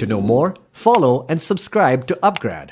To know more, follow and subscribe to Upgrad.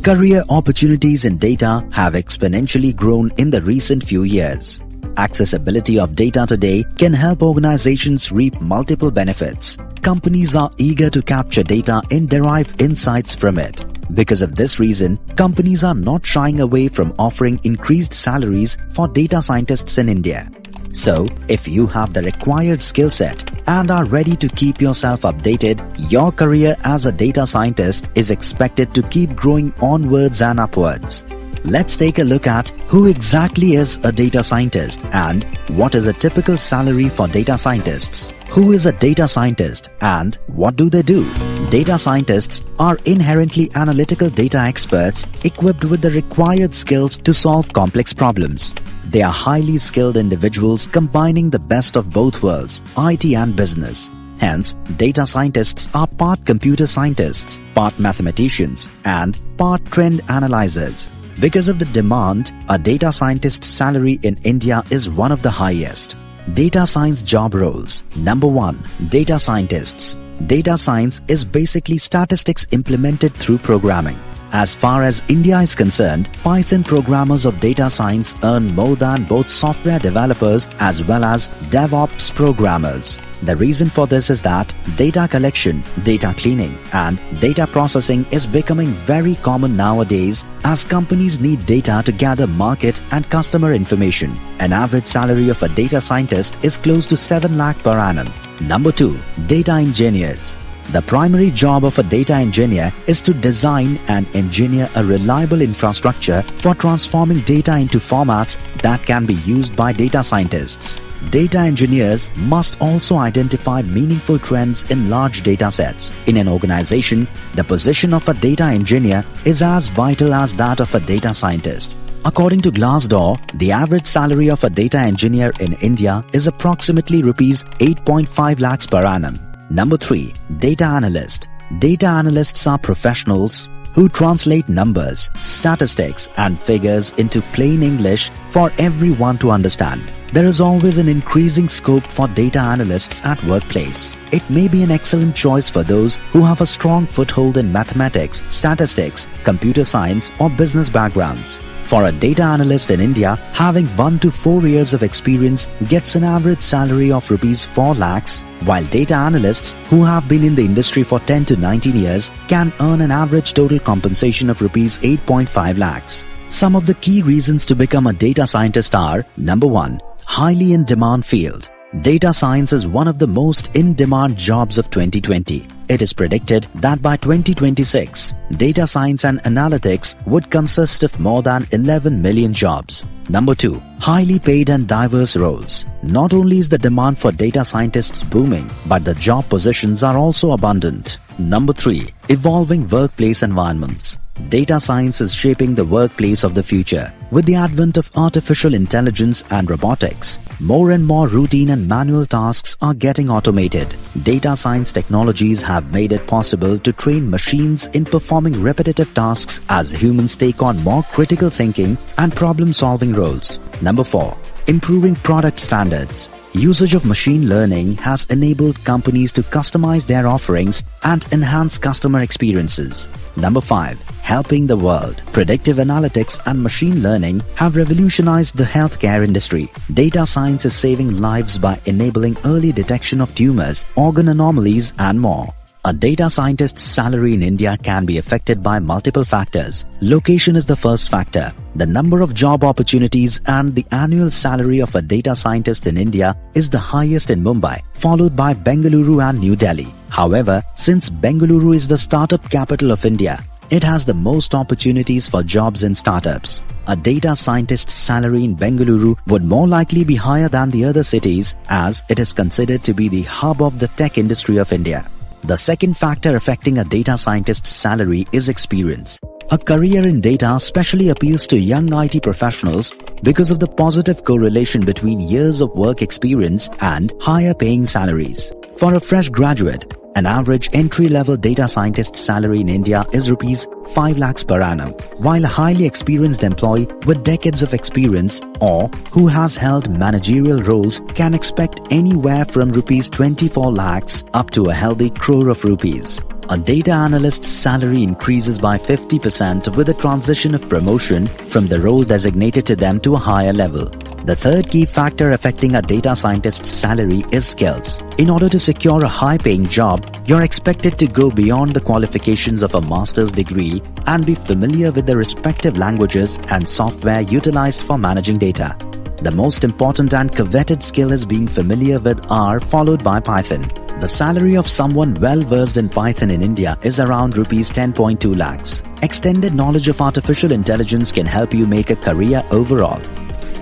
Career opportunities in data have exponentially grown in the recent few years. Accessibility of data today can help organizations reap multiple benefits. Companies are eager to capture data and derive insights from it. Because of this reason, companies are not shying away from offering increased salaries for data scientists in India. So, if you have the required skill set and are ready to keep yourself updated, your career as a data scientist is expected to keep growing onwards and upwards. Let's take a look at who exactly is a data scientist and what is a typical salary for data scientists. Who is a data scientist and what do they do? Data scientists are inherently analytical data experts equipped with the required skills to solve complex problems. They are highly skilled individuals combining the best of both worlds, IT and business. Hence, data scientists are part computer scientists, part mathematicians, and part trend analyzers. Because of the demand, a data scientist's salary in India is one of the highest. Data science job roles. Number 1. Data scientists. Data science is basically statistics implemented through programming. As far as India is concerned, Python programmers of data science earn more than both software developers as well as DevOps programmers. The reason for this is that data collection, data cleaning, and data processing is becoming very common nowadays as companies need data to gather market and customer information. An average salary of a data scientist is close to 7 lakh per annum. Number 2. Data engineers. The primary job of a data engineer is to design and engineer a reliable infrastructure for transforming data into formats that can be used by data scientists. Data engineers must also identify meaningful trends in large data sets. In an organization, the position of a data engineer is as vital as that of a data scientist. According to Glassdoor, the average salary of a data engineer in India is approximately rupees 8.5 lakhs per annum. Number 3. Data analyst. Data analysts are professionals who translate numbers, statistics, and figures into plain English for everyone to understand. There is always an increasing scope for data analysts at workplace. It may be an excellent choice for those who have a strong foothold in mathematics, statistics, computer science, or business backgrounds. For a data analyst in India, having 1 to 4 years of experience gets an average salary of rupees 4 lakhs, while data analysts who have been in the industry for 10 to 19 years can earn an average total compensation of rupees 8.5 lakhs. Some of the key reasons to become a data scientist are: Number 1. Highly in-demand field. Data science is one of the most in-demand jobs of 2020. It is predicted that by 2026, data science and analytics would consist of more than 11 million jobs. Number 2. Highly paid and diverse roles. Not only is the demand for data scientists booming, but the job positions are also abundant. Number 3. Evolving workplace environments. Data science is shaping the workplace of the future. With the advent of artificial intelligence and robotics, more and more routine and manual tasks are getting automated. Data science technologies have made it possible to train machines in performing repetitive tasks as humans take on more critical thinking and problem-solving roles. Number 4. Improving product standards. Usage of machine learning has enabled companies to customize their offerings and enhance customer experiences. Number 5. Helping the world. Predictive analytics and machine learning have revolutionized the healthcare industry. Data science is saving lives by enabling early detection of tumors, organ anomalies, and more. A data scientist's salary in India can be affected by multiple factors. Location is the first factor. The number of job opportunities and the annual salary of a data scientist in India is the highest in Mumbai, followed by Bengaluru and New Delhi. However, since Bengaluru is the startup capital of India, it has the most opportunities for jobs in startups. A data scientist's salary in Bengaluru would more likely be higher than the other cities as it is considered to be the hub of the tech industry of India. The second factor affecting a data scientist's salary is experience. A career in data especially appeals to young IT professionals because of the positive correlation between years of work experience and higher paying salaries. For a fresh graduate, An average entry-level data scientist salary in India is rupees 5 lakhs per annum, while a highly experienced employee with decades of experience or who has held managerial roles can expect anywhere from rupees 24 lakhs up to a healthy crore of rupees. A data analyst's salary increases by 50% with the transition of promotion from the role designated to them to a higher level. The third key factor affecting a data scientist's salary is skills. In order to secure a high-paying job, you're expected to go beyond the qualifications of a master's degree and be familiar with the respective languages and software utilized for managing data. The most important and coveted skill is being familiar with R followed by Python. The salary of someone well-versed in Python in India is around rupees 10.2 lakhs. Extended knowledge of artificial intelligence can help you make a career overall.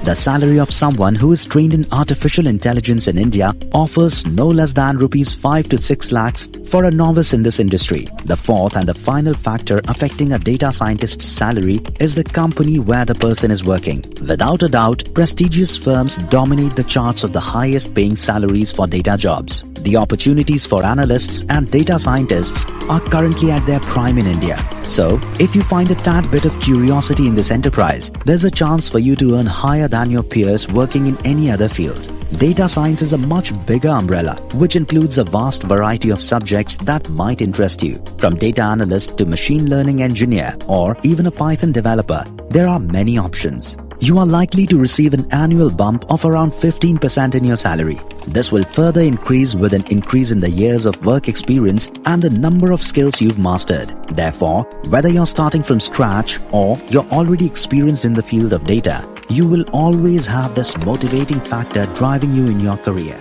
The salary of someone who is trained in artificial intelligence in India offers no less than rupees 5 to 6 lakhs for a novice in this industry. The fourth and the final factor affecting a data scientist's salary is the company where the person is working. Without a doubt, prestigious firms dominate the charts of the highest paying salaries for data jobs. The opportunities for analysts and data scientists are currently at their prime in India. So, if you find a tad bit of curiosity in this enterprise, there's a chance for you to earn higher than your peers working in any other field. Data science is a much bigger umbrella, which includes a vast variety of subjects that might interest you. From data analyst to machine learning engineer or even a Python developer, there are many options. You are likely to receive an annual bump of around 15% in your salary. This will further increase with an increase in the years of work experience and the number of skills you've mastered. Therefore, whether you're starting from scratch or you're already experienced in the field of data, you will always have this motivating factor driving you in your career.